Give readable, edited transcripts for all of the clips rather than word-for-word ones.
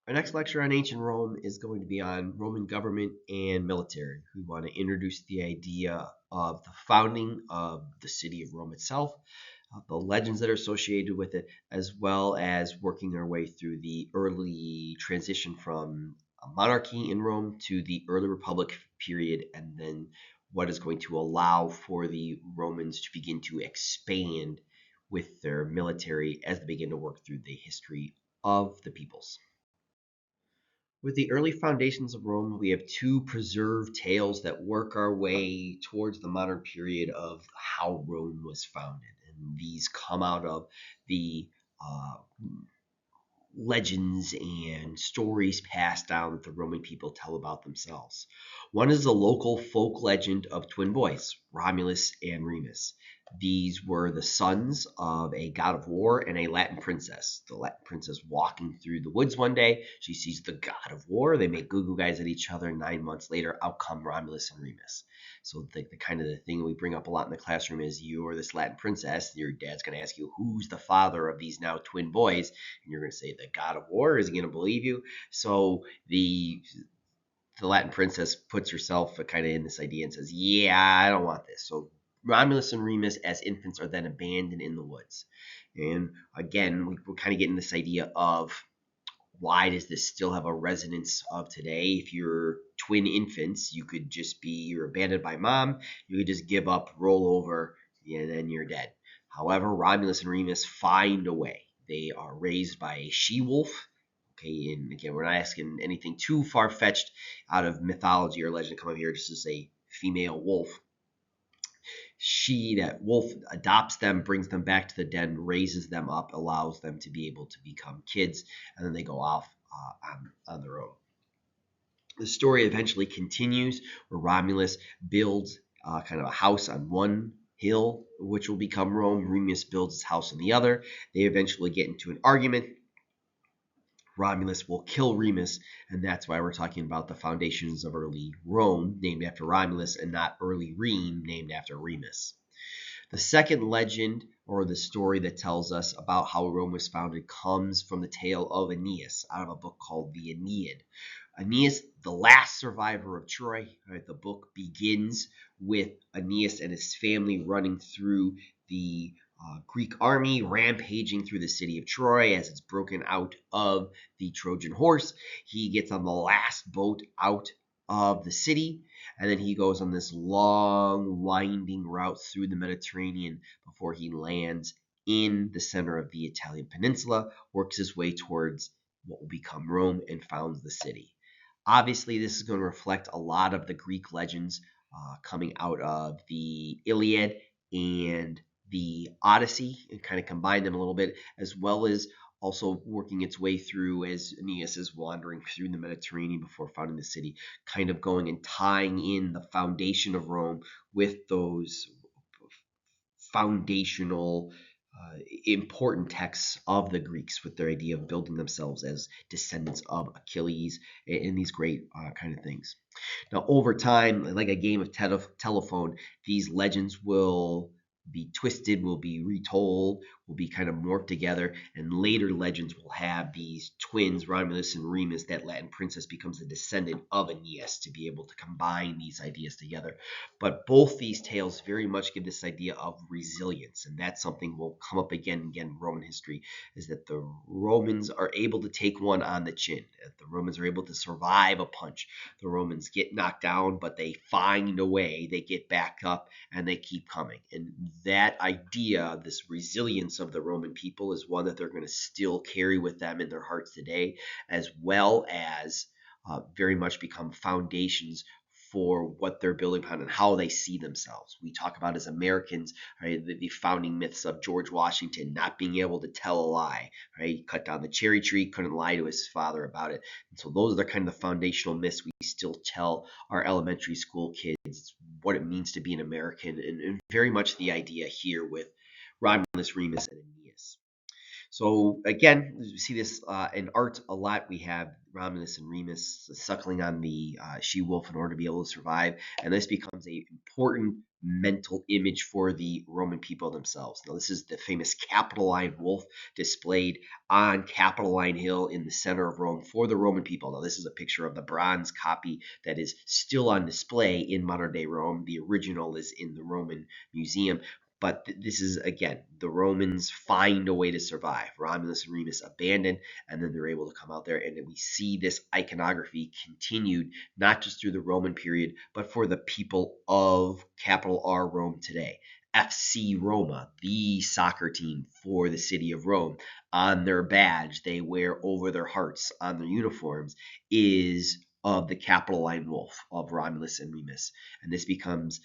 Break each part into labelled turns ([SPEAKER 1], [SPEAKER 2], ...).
[SPEAKER 1] Our next lecture on ancient Rome is going to be on Roman government and military. We want to introduce the idea of the founding of the city of Rome itself, the legends that are associated with it, as well as working our way through the early transition from a monarchy in Rome to the early Republic period, and then what is going to allow for the Romans to begin to expand with their military as they begin to work through the history of the peoples. With the early foundations of Rome, we have two preserved tales that work our way towards the modern period of how Rome was founded. And these come out of the uh, legends and stories passed down that the Roman people tell about themselves. One is the local folk legend of twin boys, Romulus and Remus. These were the sons of a god of war and a Latin princess. The Latin princess walking through the woods one day, she sees the god of war. They make goo goo guys at each other. 9 months later, out come Romulus and Remus. So the kind of the thing we bring up a lot in the classroom is you are this Latin princess. Your dad's going to ask you who's the father of these now twin boys, and you're going to say the god of war. Is he going to believe you? So the Latin princess puts herself kind of in this idea and says, "Yeah, I don't want this." So Romulus and Remus, as infants, are then abandoned in the woods. And again, we're kind of getting this idea of why does this still have a resonance of today? If you're twin infants, you could just be you're abandoned by mom, you could just give up, roll over, and then you're dead. However, Romulus and Remus find a way. They are raised by a she-wolf. Okay, and again, we're not asking anything too far-fetched out of mythology or legend. Come up here just as a female wolf. That wolf adopts them, brings them back to the den, raises them up, allows them to be able to become kids, and then they go off on their own. The story eventually continues where Romulus builds kind of a house on one hill, which will become Rome. Remus builds his house on the other. They eventually get into an argument. Romulus will kill Remus, and that's why we're talking about the foundations of early Rome, named after Romulus, and not early Rome, named after Remus. The second legend, or the story that tells us about how Rome was founded, comes from the tale of Aeneas out of a book called the Aeneid. Aeneas, the last survivor of Troy, right, the book begins with Aeneas and his family running through the Greek army, rampaging through the city of Troy as it's broken out of the Trojan horse. He gets on the last boat out of the city, and then he goes on this long, winding route through the Mediterranean before he lands in the center of the Italian peninsula, works his way towards what will become Rome, and founds the city. Obviously, this is going to reflect a lot of the Greek legends coming out of the Iliad and the Odyssey, and kind of combine them a little bit, as well as also working its way through as Aeneas is wandering through the Mediterranean before founding the city, kind of going and tying in the foundation of Rome with those foundational important texts of the Greeks with their idea of building themselves as descendants of Achilles and these great kind of things. Now, over time, like a game of telephone, these legends will be twisted, will be retold, will be kind of morphed together, and later legends will have these twins, Romulus and Remus. That Latin princess becomes a descendant of Aeneas to be able to combine these ideas together. But both these tales very much give this idea of resilience, and that's something will come up again and again in Roman history, is that the Romans are able to take one on the chin. The Romans are able to survive a punch. The Romans get knocked down, but they find a way. They get back up, and they keep coming. And that idea, this resilience of the Roman people, is one that they're going to still carry with them in their hearts today, as well as very much become foundations for what they're building upon and how they see themselves. We talk about as Americans, right, the founding myths of George Washington not being able to tell a lie, right? He cut down the cherry tree, couldn't lie to his father about it. And so those are the kind of the foundational myths we still tell our elementary school kids, what it means to be an American, and very much the idea here with Romulus, Remus, and Aeneas. So again, we see this in art a lot. We have Romulus and Remus suckling on the she-wolf in order to be able to survive, and this becomes a important mental image for the Roman people themselves. Now, this is the famous Capitoline wolf displayed on Capitoline Hill in the center of Rome for the Roman people. Now, this is a picture of the bronze copy that is still on display in modern day Rome. The original is in the Roman Museum. But this is, again, the Romans find a way to survive. Romulus and Remus abandon, and then they're able to come out there. And we see this iconography continued, not just through the Roman period, but for the people of capital R Rome today. FC Roma, the soccer team for the city of Rome, on their badge they wear over their hearts on their uniforms is of the Capitoline wolf of Romulus and Remus. And this becomes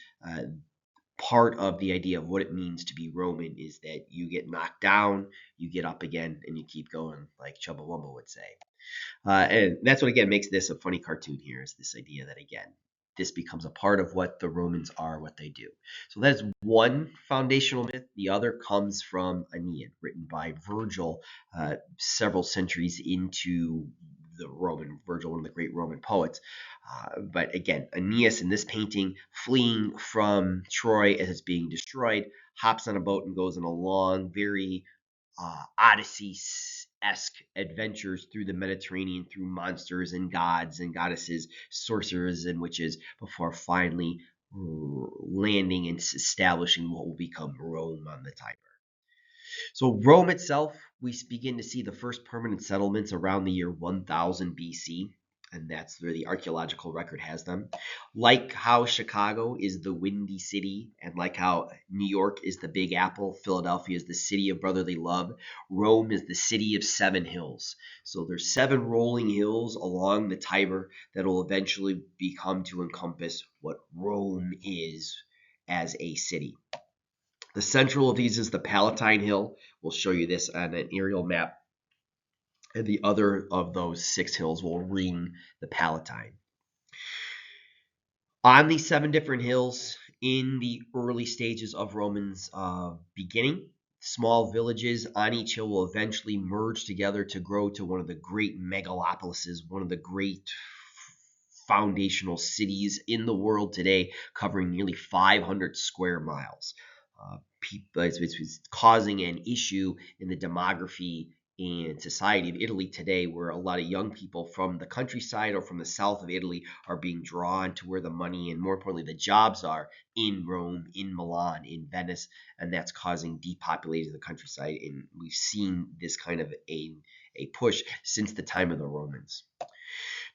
[SPEAKER 1] part of the idea of what it means to be Roman is that you get knocked down, you get up again, and you keep going, like Chumbawamba would say. And that's what, again, makes this a funny cartoon here, is this idea that, again, this becomes a part of what the Romans are, what they do. So that is one foundational myth. The other comes from Aeneid, written by Virgil several centuries into the Roman, Virgil, one of the great Roman poets. But again, Aeneas in this painting, fleeing from Troy as it's being destroyed, hops on a boat and goes on a long, very Odyssey-esque adventures through the Mediterranean, through monsters and gods and goddesses, sorcerers and witches, before finally landing and establishing what will become Rome on the Tiber. So Rome itself, we begin to see the first permanent settlements around the year 1000 BC, and that's where the archaeological record has them. Like how Chicago is the Windy City, and like how New York is the Big Apple, Philadelphia is the city of brotherly love, Rome is the city of 7 hills. So there's 7 rolling hills along the Tiber that will eventually become to encompass what Rome is as a city. The central of these is the Palatine Hill. We'll show you this on an aerial map. And the other of those 6 hills will ring the Palatine. On these 7 different hills, in the early stages of Romans' beginning, small villages on each hill will eventually merge together to grow to one of the great megalopolises, one of the great foundational cities in the world today, covering nearly 500 square miles. It's causing an issue in the demography and society of Italy today, where a lot of young people from the countryside or from the south of Italy are being drawn to where the money and, more importantly, the jobs are in Rome, in Milan, in Venice, and that's causing depopulating the countryside. And we've seen this kind of a push since the time of the Romans.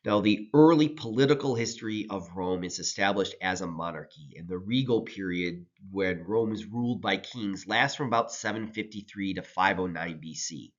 [SPEAKER 1] Now, the early political history of Rome is established as a monarchy, and the regal period, when Rome is ruled by kings, lasts from about 753 to 509 BC.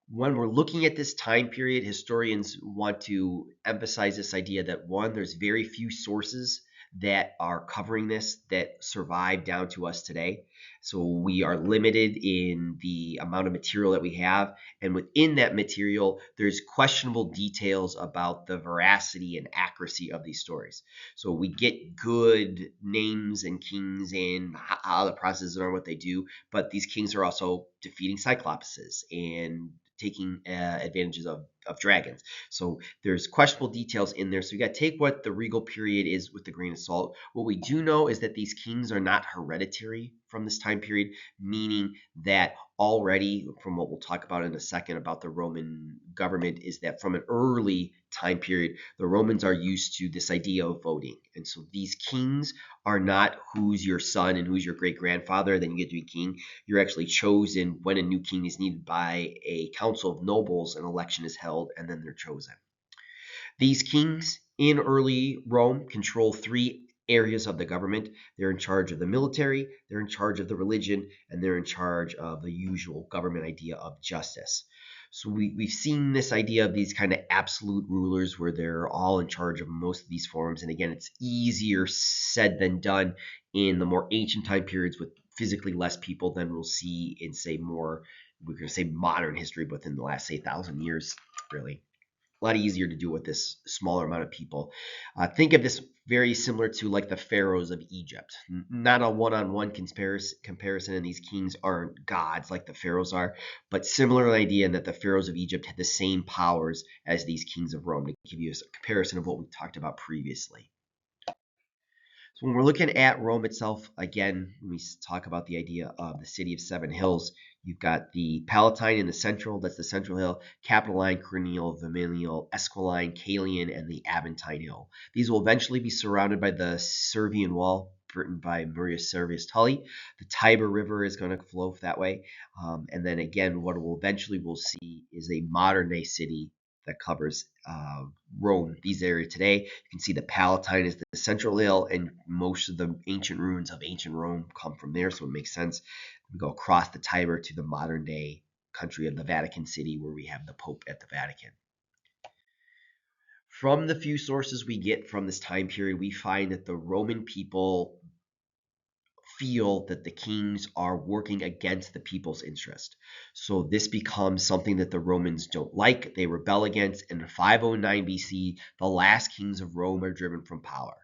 [SPEAKER 1] When we're looking at this time period, historians want to emphasize this idea that, one, there's very few sources that are covering this that survive down to us today. So we are limited in the amount of material that we have. And within that material, there's questionable details about the veracity and accuracy of these stories. So we get good names and kings and how the processes are, what they do, but these kings are also defeating cyclopses and taking advantages of dragons. So there's questionable details in there. So you got to take what the regal period is with a grain of salt. What we do know is that these kings are not hereditary from this time period, meaning that already, from what we'll talk about in a second about the Roman government, is that from an early time period, the Romans are used to this idea of voting. And so these kings are not who's your son and who's your great-grandfather, then you get to be king. You're actually chosen when a new king is needed by a council of nobles. An election is held, and then they're chosen. These kings in early Rome control 3 areas of the government. They're in charge of the military, they're in charge of the religion, and they're in charge of the usual government idea of justice. So we've seen this idea of these kind of absolute rulers where they're all in charge of most of these forms. And again, it's easier said than done in the more ancient time periods with physically less people than we'll see in, say, more, we're going to say modern history, but within the last, say, 1,000 years, really. A lot easier to do with this smaller amount of people. Think of this very similar to like the pharaohs of Egypt. Not a one-on-one comparison, and these kings aren't gods like the pharaohs are, but similar idea in that the pharaohs of Egypt had the same powers as these kings of Rome, to give you a comparison of what we talked about previously. So when we're looking at Rome itself, again, when we talk about the idea of the city of seven hills, you've got the Palatine in the central, that's the central hill, Capitoline, Quirinal, Vermilion, Esquiline, Caelian, and the Aventine hill. These will eventually be surrounded by the Servian wall, written by Marius Servius Tully. The Tiber River is going to flow that way. And then again, what we'll see is a modern day city that covers Rome, these areas today. You can see the Palatine is the central hill, and most of the ancient ruins of ancient Rome come from there, so it makes sense. We go across the Tiber to the modern day country of the Vatican City, where we have the Pope at the Vatican. From the few sources we get from this time period, we find that the Roman people feel that the kings are working against the people's interest. So this becomes something that the Romans don't like. They rebel against. And in 509 BC, the last kings of Rome are driven from power.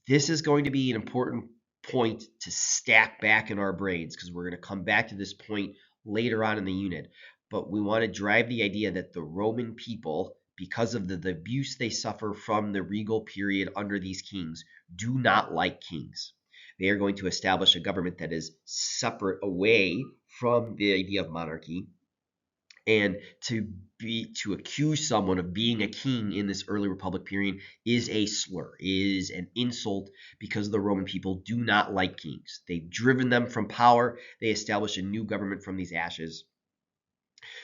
[SPEAKER 1] This is going to be an important point to stack back in our brains, because we're going to come back to this point later on in the unit. But we want to drive the idea that the Roman people, because of the abuse they suffer from the regal period under these kings, do not like kings. They are going to establish a government that is separate away from the idea of monarchy. And to accuse someone of being a king in this early republic period is a slur, is an insult, because the Roman people do not like kings. They've driven them from power. They establish a new government from these ashes.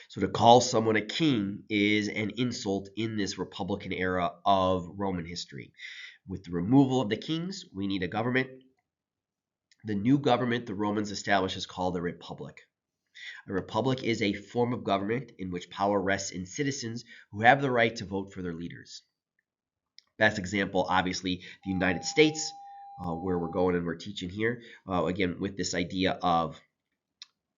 [SPEAKER 1] So to call someone a king is an insult in this republican era of Roman history. With the removal of the kings, we need a government. The new government the Romans establish is called a republic. A republic is a form of government in which power rests in citizens who have the right to vote for their leaders. Best example, obviously, the United States, where we're going and we're teaching here. Again, with this idea of,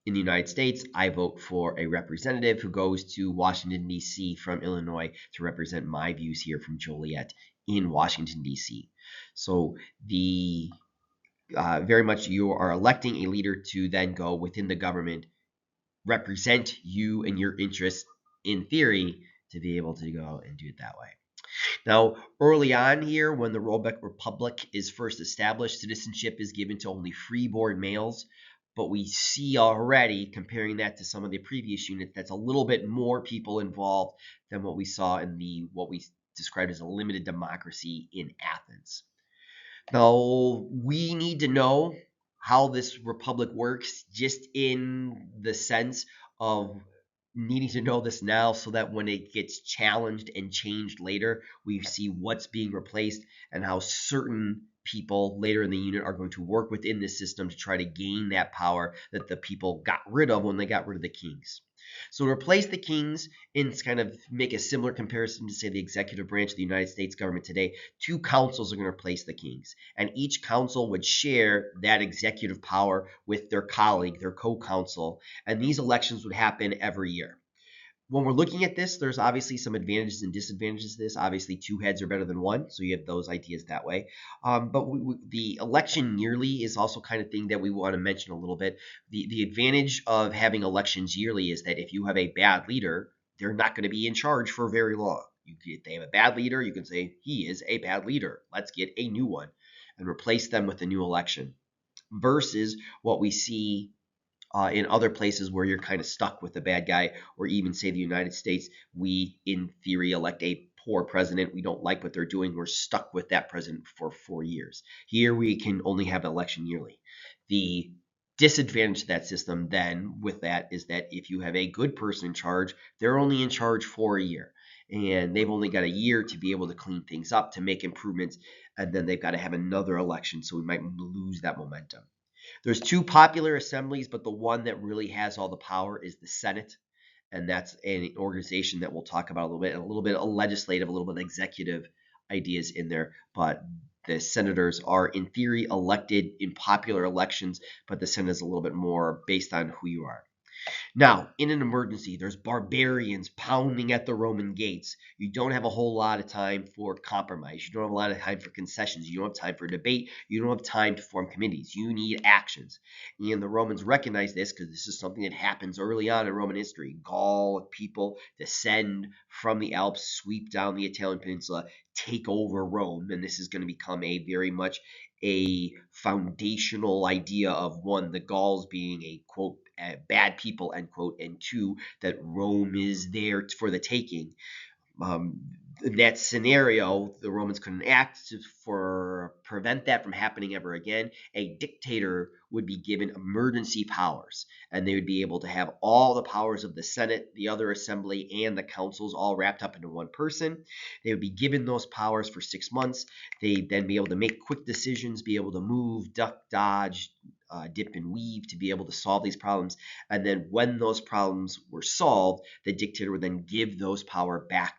[SPEAKER 1] in the United States, I vote for a representative who goes to Washington, D.C. from Illinois to represent my views here from Joliet in Washington, D.C. So the very much you are electing a leader to then go within the government, represent you and your interests in theory, to be able to go and do it that way. Now, early on here, when the Roman Republic is first established, citizenship is given to only freeborn males. But we see already, comparing that to some of the previous units, that's a little bit more people involved than what we saw in what we described as a limited democracy in Athens. Now, we need to know how this republic works, just in the sense of needing to know this now, so that when it gets challenged and changed later, we see what's being replaced and how certain people later in the unit are going to work within this system to try to gain that power that the people got rid of when they got rid of the kings. So to replace the kings, and kind of make a similar comparison to, say, the executive branch of the United States government today, two councils are going to replace the kings. And each council would share that executive power with their colleague, their co-council. And these elections would happen every year. When we're looking at this, there's obviously some advantages and disadvantages to this. Obviously, two heads are better than one, so you have those ideas that way. But the election yearly is also kind of thing that we want to mention a little bit. The advantage of having elections yearly is that if you have a bad leader, they're not going to be in charge for very long. If they have a bad leader, you can say, he is a bad leader. Let's get a new one and replace them with a new election. Versus what we see in other places where you're kind of stuck with a bad guy, or even, say, the United States, we in theory elect a poor president. We don't like what they're doing. We're stuck with that president for 4 years. Here we can only have an election yearly. The disadvantage to that system then with that is that if you have a good person in charge, they're only in charge for a year. And they've only got a year to be able to clean things up, to make improvements, and then they've got to have another election, so we might lose that momentum. There's two popular assemblies, but the one that really has all the power is the Senate, and that's an organization that we'll talk about a little bit of legislative, a little bit of executive ideas in there. But the senators are, in theory, elected in popular elections, but the Senate is a little bit more based on who you are. Now, in an emergency, there's barbarians pounding at the Roman gates. You don't have a whole lot of time for compromise. You don't have a lot of time for concessions. You don't have time for debate. You don't have time to form committees. You need actions. And the Romans recognize this because this is something that happens early on in Roman history. Gaul people descend from the Alps, sweep down the Italian peninsula, take over Rome. And this is going to become a very much a foundational idea of, one, the Gauls being a quote bad people, end quote, and two, that Rome is there for the taking. In that scenario, the Romans couldn't act for prevent that from happening ever again. A dictator would be given emergency powers, and they would be able to have all the powers of the Senate, the other assembly, and the councils all wrapped up into one person. They would be given those powers for 6 months. They'd then be able to make quick decisions, be able to move, duck, dodge, dip and weave to be able to solve these problems. And then when those problems were solved, the dictator would then give those power back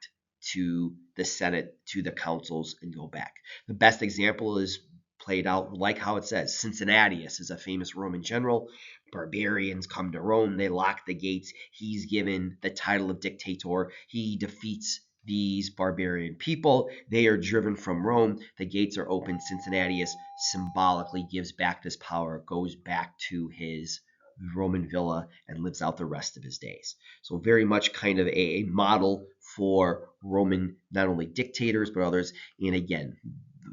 [SPEAKER 1] to the Senate, to the councils, and go back. The best example is played out like how it says. Cincinnatus is a famous Roman general. Barbarians come to Rome. They lock the gates. He's given the title of dictator. He defeats these barbarian people. They are driven from Rome. The gates are open. Cincinnatus symbolically gives back this power, goes back to his Roman villa, and lives out the rest of his days. So very much kind of a model for Roman, not only dictators, but others. And again,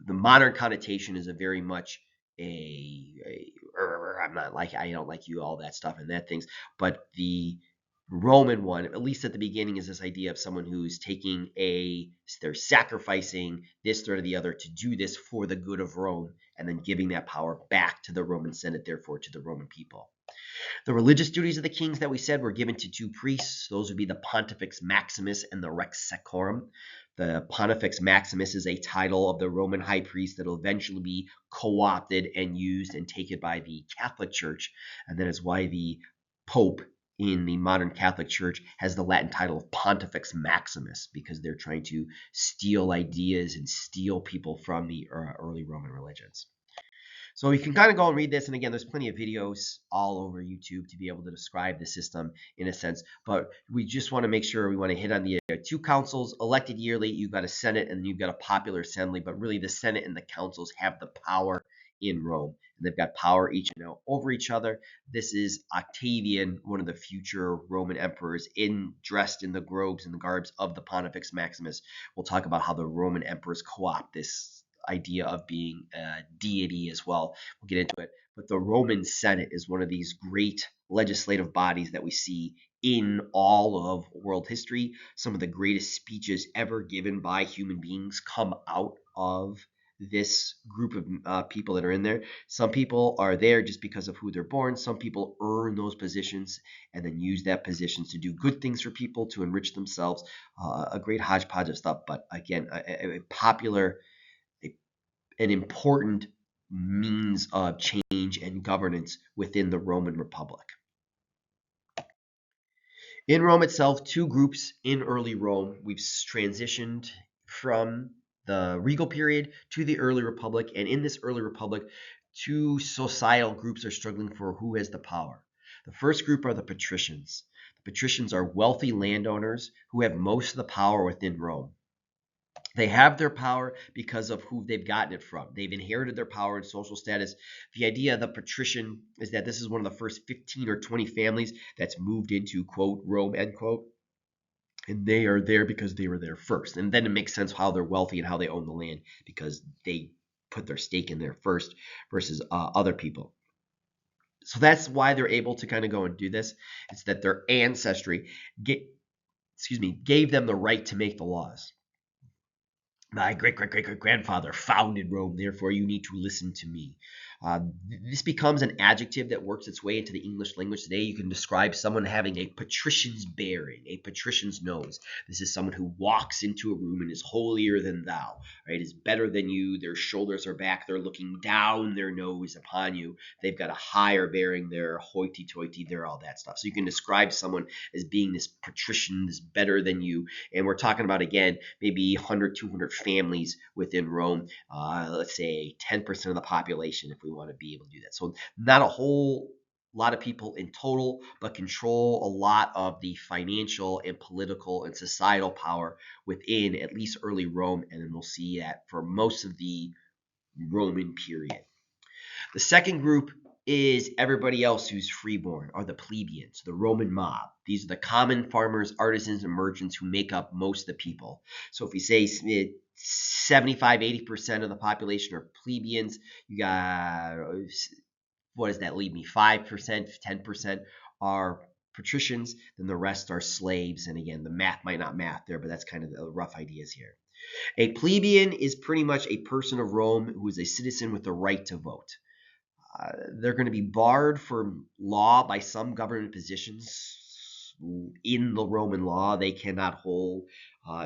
[SPEAKER 1] the modern connotation is a very much I'm not like, I don't like you, all that stuff and that things. But the Roman one, at least at the beginning, is this idea of someone who's they're sacrificing this, that, or the other to do this for the good of Rome, and then giving that power back to the Roman Senate, therefore to the Roman people. The religious duties of the kings that we said were given to two priests. Those would be the Pontifex Maximus and the Rex Sacrorum. The Pontifex Maximus is a title of the Roman high priest that will eventually be co-opted and used and taken by the Catholic Church. And that is why the Pope in the modern Catholic Church has the Latin title of Pontifex Maximus, because they're trying to steal ideas and steal people from the early Roman religions. So you can kind of go and read this. And again, there's plenty of videos all over YouTube to be able to describe the system in a sense. But we just want to make sure we want to hit on the two councils elected yearly. You've got a Senate and you've got a popular assembly. But really, the Senate and the councils have the power in Rome. And they've got power each over each other. This is Octavian, one of the future Roman emperors, dressed in the robes and the garbs of the Pontifex Maximus. We'll talk about how the Roman emperors co-opt this idea of being a deity as well. We'll get into it. But the Roman Senate is one of these great legislative bodies that we see in all of world history. Some of the greatest speeches ever given by human beings come out of this group of people that are in there. Some people are there just because of who they're born. Some people earn those positions and then use that positions to do good things for people, to enrich themselves. A great hodgepodge of stuff. But again, a popular, an important means of change and governance within the Roman Republic. In Rome itself, two groups in early Rome. We've transitioned from the regal period to the early republic, and in this early republic, two societal groups are struggling for who has the power. The first group are the patricians. The patricians are wealthy landowners who have most of the power within Rome. They have their power because of who they've gotten it from. They've inherited their power and social status. The idea of the patrician is that this is one of the first 15 or 20 families that's moved into, quote, Rome, end quote. And they are there because they were there first. And then it makes sense how they're wealthy and how they own the land, because they put their stake in there first versus other people. So that's why they're able to kind of go and do this. It's that their ancestry gave them the right to make the laws. My great-great-great-great-grandfather founded Rome, therefore you need to listen to me. This becomes an adjective that works its way into the English language today. You can describe someone having a patrician's bearing, a patrician's nose. This is someone who walks into a room and is holier than thou, right? Is better than you. Their shoulders are back. They're looking down their nose upon you. They've got a higher bearing. They're hoity-toity. They're all that stuff. So you can describe someone as being this patrician, this better than you. And we're talking about, again, maybe 100, 200 families within Rome. Let's say 10% of the population, if we want to be able to do that. So not a whole lot of people in total, but control a lot of the financial and political and societal power within at least early Rome. And then we'll see that for most of the Roman period. The second group is everybody else who's freeborn, are the plebeians, the Roman mob. These are the common farmers, artisans, and merchants who make up most of the people. So if we say 75, 80% of the population are plebeians, you got, what does that leave me? 5%, 10% are patricians, then the rest are slaves. And again, the math might not math there, but that's kind of the rough ideas here. A plebeian is pretty much a person of Rome who is a citizen with the right to vote. They're going to be barred from law by some government positions in the Roman law. They cannot hold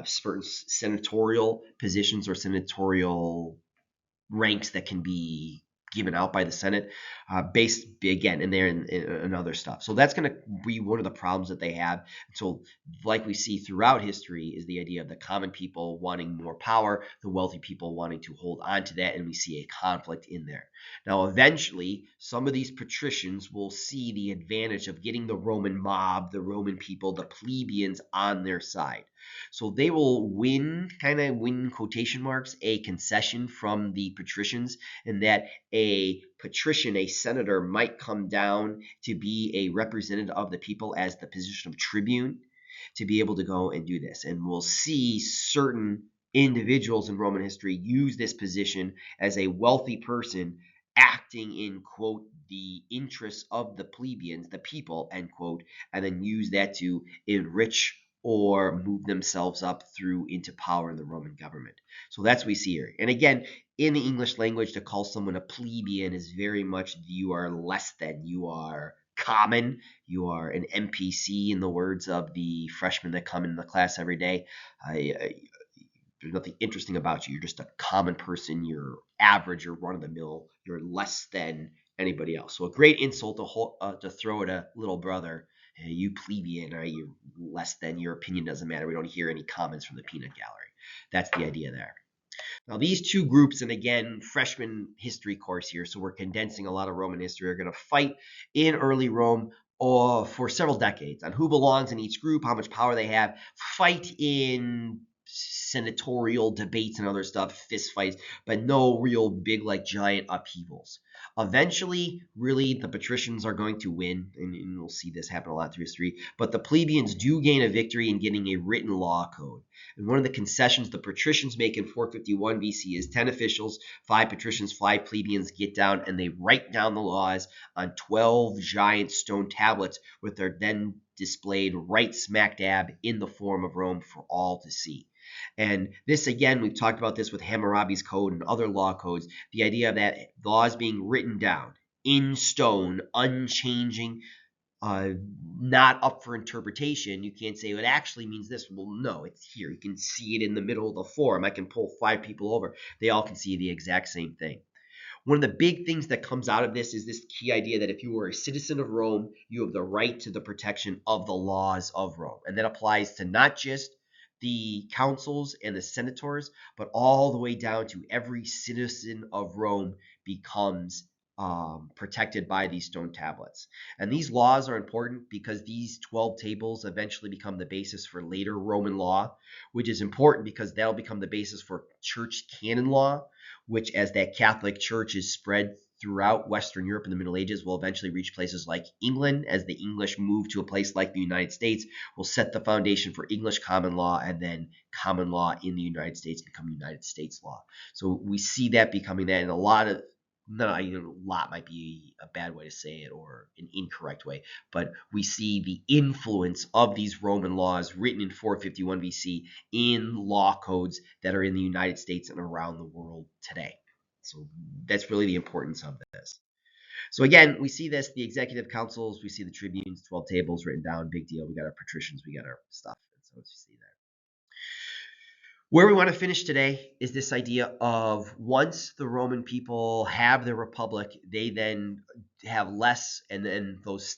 [SPEAKER 1] certain senatorial positions or senatorial ranks that can be given out by the Senate, based again, and they're in other stuff. So that's going to be one of the problems that they have. So, like we see throughout history, is the idea of the common people wanting more power, the wealthy people wanting to hold on to that, and we see a conflict in there. Now, eventually, some of these patricians will see the advantage of getting the Roman mob, the Roman people, the plebeians on their side. So they will win, kind of win quotation marks, a concession from the patricians, in that a patrician, a senator, might come down to be a representative of the people as the position of tribune to be able to go and do this. And we'll see certain individuals in Roman history use this position as a wealthy person acting in, quote, the interests of the plebeians, the people, end quote, and then use that to enrich or move themselves up through into power in the Roman government. So that's what we see here. And again, in the English language, to call someone a plebeian is very much you are less than, you are common, you are an NPC, in the words of the freshmen that come in the class every day. There's nothing interesting about you. You're just a common person. You're average. You're run of the mill. You're less than anybody else. So a great insult to throw at a little brother. Hey, you plebeian, are you less than? Your opinion doesn't matter. We don't hear any comments from the peanut gallery. That's the idea there. Now, these two groups, and again, freshman history course here, so we're condensing a lot of Roman history, are going to fight in early Rome for several decades on who belongs in each group, how much power they have, fight in senatorial debates and other stuff, fist fights, but no real big, like, giant upheavals. Eventually, really, the patricians are going to win, and we'll see this happen a lot through history, but the plebeians do gain a victory in getting a written law code. And one of the concessions the patricians make in 451 BC is 10 officials, 5 patricians, 5 plebeians get down, and they write down the laws on 12 giant stone tablets, with their then displayed right smack dab in the Forum of Rome for all to see. And this, again, we've talked about this with Hammurabi's Code and other law codes, the idea of that laws being written down in stone, unchanging, not up for interpretation. You can't say, well, it actually means this. Well, no, it's here. You can see it in the middle of the forum. I can pull 5 people over. They all can see the exact same thing. One of the big things that comes out of this is this key idea that if you were a citizen of Rome, you have the right to the protection of the laws of Rome. And that applies to not just the consuls and the senators, but all the way down to every citizen of Rome becomes protected by these stone tablets. And these laws are important because these 12 tables eventually become the basis for later Roman law, which is important because that'll become the basis for church canon law, which, as that Catholic Church is spread throughout Western Europe in the Middle Ages, will eventually reach places like England. As the English move to a place like the United States, will set the foundation for English common law, and then common law in the United States become United States law. So we see that becoming that, and a lot of, not a lot might be a bad way to say it or an incorrect way, but we see the influence of these Roman laws written in 451 BC in law codes that are in the United States and around the world today. So that's really the importance of this. So again, we see this, the executive councils, we see the tribunes, 12 tables written down, big deal. We got our patricians, we got our stuff. And so let's see that. Where we want to finish today is this idea of once the Roman people have their republic, they then have less, and then those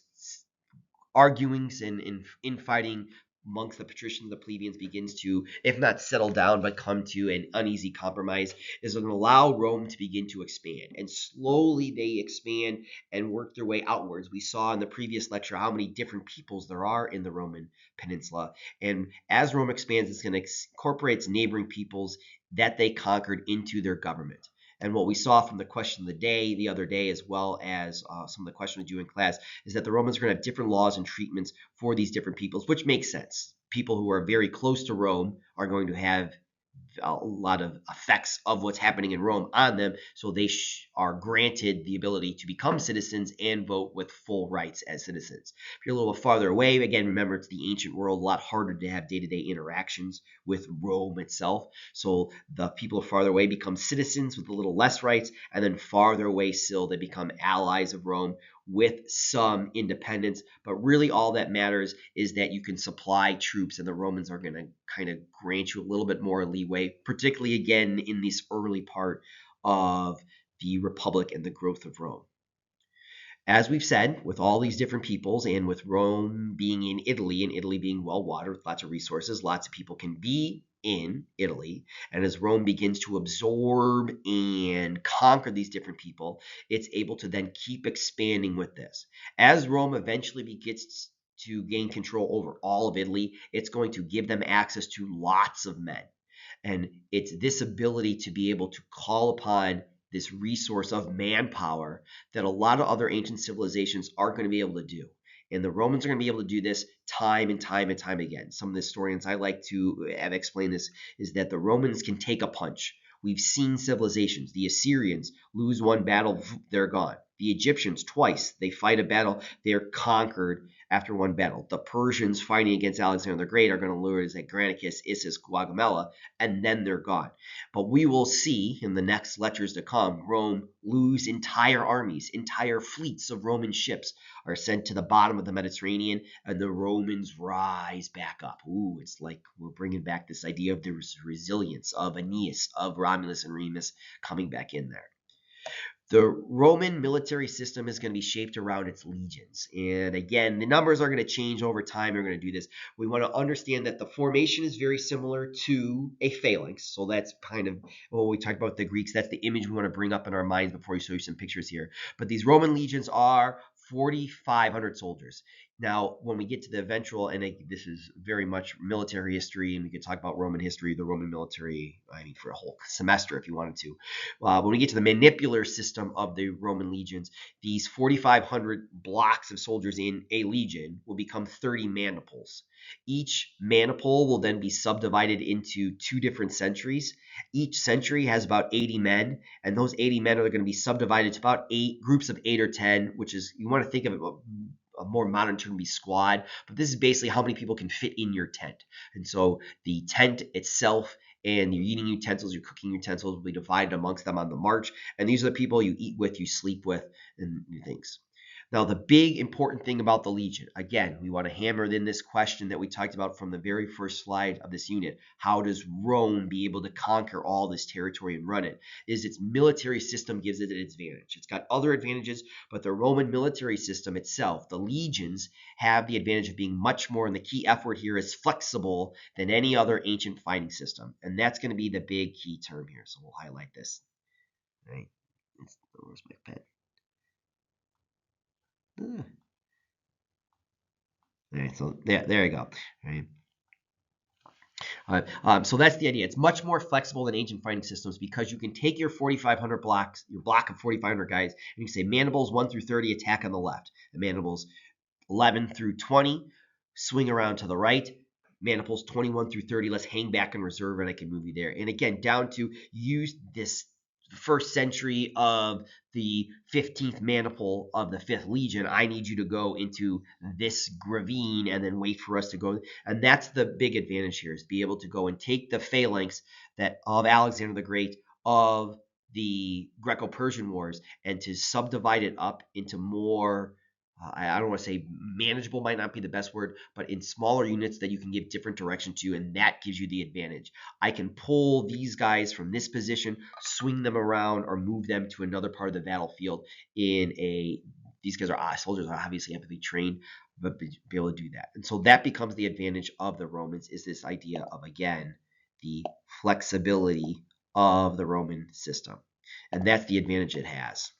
[SPEAKER 1] arguings and infighting amongst the patricians and the plebeians begins to, if not settle down, but come to an uneasy compromise, is going to allow Rome to begin to expand. And slowly they expand and work their way outwards. We saw in the previous lecture how many different peoples there are in the Roman peninsula. And as Rome expands, it's going to incorporate its neighboring peoples that they conquered into their government. And what we saw from the question of the day the other day, as well as some of the questions we do in class, is that the Romans are going to have different laws and treatments for these different peoples, which makes sense. People who are very close to Rome are going to have a lot of effects of what's happening in Rome on them, so they are granted the ability to become citizens and vote with full rights as citizens. If you're a little farther away, again, remember it's the ancient world, a lot harder to have day-to-day interactions with Rome itself. So the people farther away become citizens with a little less rights, and then farther away still, they become allies of Rome with some independence. But really all that matters is that you can supply troops, and the Romans are going to kind of grant you a little bit more leeway, particularly again in this early part of the Republic and the growth of Rome. As we've said, with all these different peoples, and with Rome being in Italy, and Italy being well watered with lots of resources, lots of people can be in Italy. And as Rome begins to absorb and conquer these different people, it's able to then keep expanding with this. As Rome eventually begins to gain control over all of Italy, it's going to give them access to lots of men. And it's this ability to be able to call upon this resource of manpower that a lot of other ancient civilizations aren't going to be able to do. And the Romans are going to be able to do this time and time and time again. Some of the historians I like to have explained this is that the Romans can take a punch. We've seen civilizations. The Assyrians lose one battle, they're gone. The Egyptians, twice, they fight a battle, they're conquered after one battle. The Persians fighting against Alexander the Great are going to lose at Granicus, Issus, Gaugamela, and then they're gone. But we will see in the next lectures to come, Rome lose entire armies, entire fleets of Roman ships are sent to the bottom of the Mediterranean, and the Romans rise back up. Ooh, it's like we're bringing back this idea of the resilience of Aeneas, of Romulus and Remus coming back in there. The Roman military system is going to be shaped around its legions. And again, the numbers are going to change over time. We're going to do this. We want to understand that the formation is very similar to a phalanx. So that's kind of what we talked about the Greeks. That's the image we want to bring up in our minds before we show you some pictures here. But these Roman legions are 4,500 soldiers. Now, when we get to the eventual, and this is very much military history, and we could talk about Roman history, the Roman military, I mean, for a whole semester if you wanted to. When we get to the manipular system of the Roman legions, these 4,500 blocks of soldiers in a legion will become 30 maniples. Each maniple will then be subdivided into 2 different centuries. Each century has about 80 men, and those 80 men are going to be subdivided to about 8 groups of 8 or 10, which is, you want to think of it, a more modern term would be squad, but this is basically how many people can fit in your tent. And so the tent itself and your eating utensils, your cooking utensils will be divided amongst them on the march. And these are the people you eat with, you sleep with, and things. Now, the big important thing about the legion, again, we want to hammer in this question that we talked about from the very first slide of this unit. How does Rome be able to conquer all this territory and run it? Is its military system gives it an advantage. It's got other advantages, but the Roman military system itself, the legions, have the advantage of being much more, and the key effort here is flexible than any other ancient fighting system. And that's going to be the big key term here. So we'll highlight this. All right. Where's my pen? All right, so there you go. All right. So that's the idea. It's much more flexible than ancient fighting systems because you can take your 4,500 blocks, your block of 4,500 guys, and you can say mandibles 1 through 30 attack on the left, and mandibles 11 through 20 swing around to the right. Mandibles 21 through 30, let's hang back and reserve, and I can move you there. And again, down to use this first century of the 15th maniple of the 5th Legion, I need you to go into this ravine and then wait for us to go. And that's the big advantage here, is be able to go and take the phalanx that of Alexander the Great, of the Greco-Persian Wars, and to subdivide it up into more, I don't want to say manageable, might not be the best word, but in smaller units that you can give different direction to, and that gives you the advantage. I can pull these guys from this position, swing them around, or move them to another part of the battlefield in a, these guys are soldiers are obviously have to be trained. but be able to do that. And so that becomes the advantage of the Romans, is this idea of, again, the flexibility of the Roman system. And that's the advantage it has.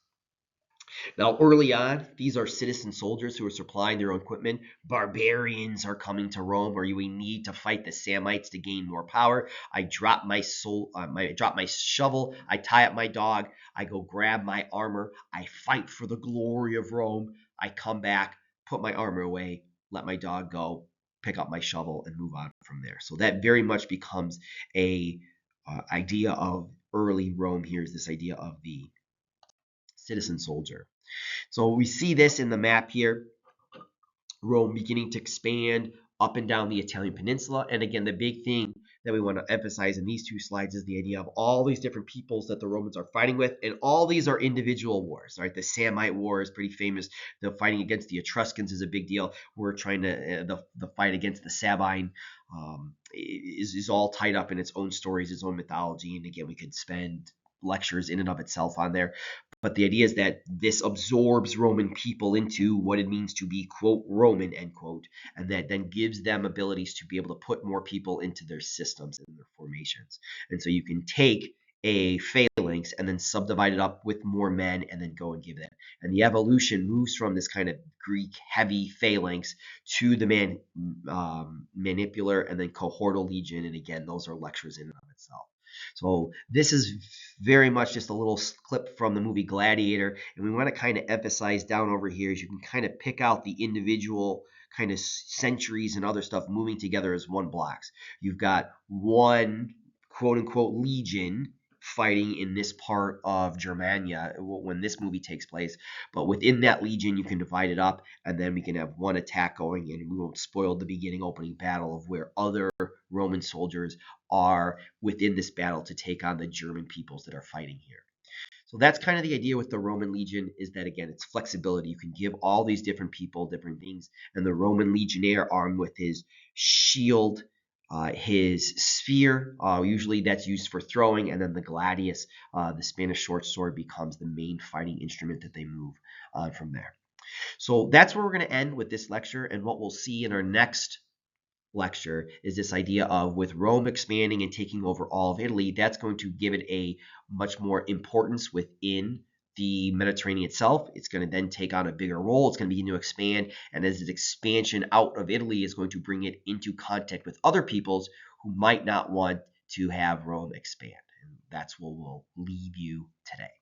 [SPEAKER 1] Now, early on, these are citizen soldiers who are supplying their own equipment. Barbarians are coming to Rome, where we need to fight the Samnites to gain more power. I drop my shovel. I tie up my dog. I go grab my armor. I fight for the glory of Rome. I come back, put my armor away, let my dog go, pick up my shovel, and move on from there. So that very much becomes a idea of early Rome. Here is this idea of the citizen soldier. So we see this in the map here, Rome beginning to expand up and down the Italian peninsula. And again, the big thing that we want to emphasize in these two slides is the idea of all these different peoples that the Romans are fighting with, and all these are individual wars. Right, the Samnite War is pretty famous. The fighting against the Etruscans is a big deal. We're trying to the fight against the Sabine is all tied up in its own stories, its own mythology, and again, we could spend lectures in and of itself on there. But the idea is that this absorbs Roman people into what it means to be, quote, Roman, end quote, and that then gives them abilities to be able to put more people into their systems and their formations. And so you can take a phalanx and then subdivide it up with more men and then go and give that. And the evolution moves from this kind of Greek heavy phalanx to the manipular and then cohortal legion. And again, those are lectures in and of itself. So this is very much just a little clip from the movie Gladiator, and we want to kind of emphasize down over here is you can kind of pick out the individual kind of centuries and other stuff moving together as one blocks. You've got one quote unquote legion fighting in this part of Germania when this movie takes place, but within that legion you can divide it up, and then we can have one attack going, and we won't spoil the beginning opening battle of where other Roman soldiers are within this battle to take on the German peoples that are fighting here. So that's kind of the idea with the Roman legion, is that, again, it's flexibility. You can give all these different people different things, and the Roman legionnaire armed with his shield, his spear, usually that's used for throwing, and then the gladius, the Spanish short sword, becomes the main fighting instrument that they move from there. So that's where we're going to end with this lecture, and what we'll see in our next lecture is this idea of, with Rome expanding and taking over all of Italy, that's going to give it a much more importance within the Mediterranean itself. It's going to then take on a bigger role. It's going to begin to expand, and as its expansion out of Italy is going to bring it into contact with other peoples who might not want to have Rome expand. And that's where we'll leave you today.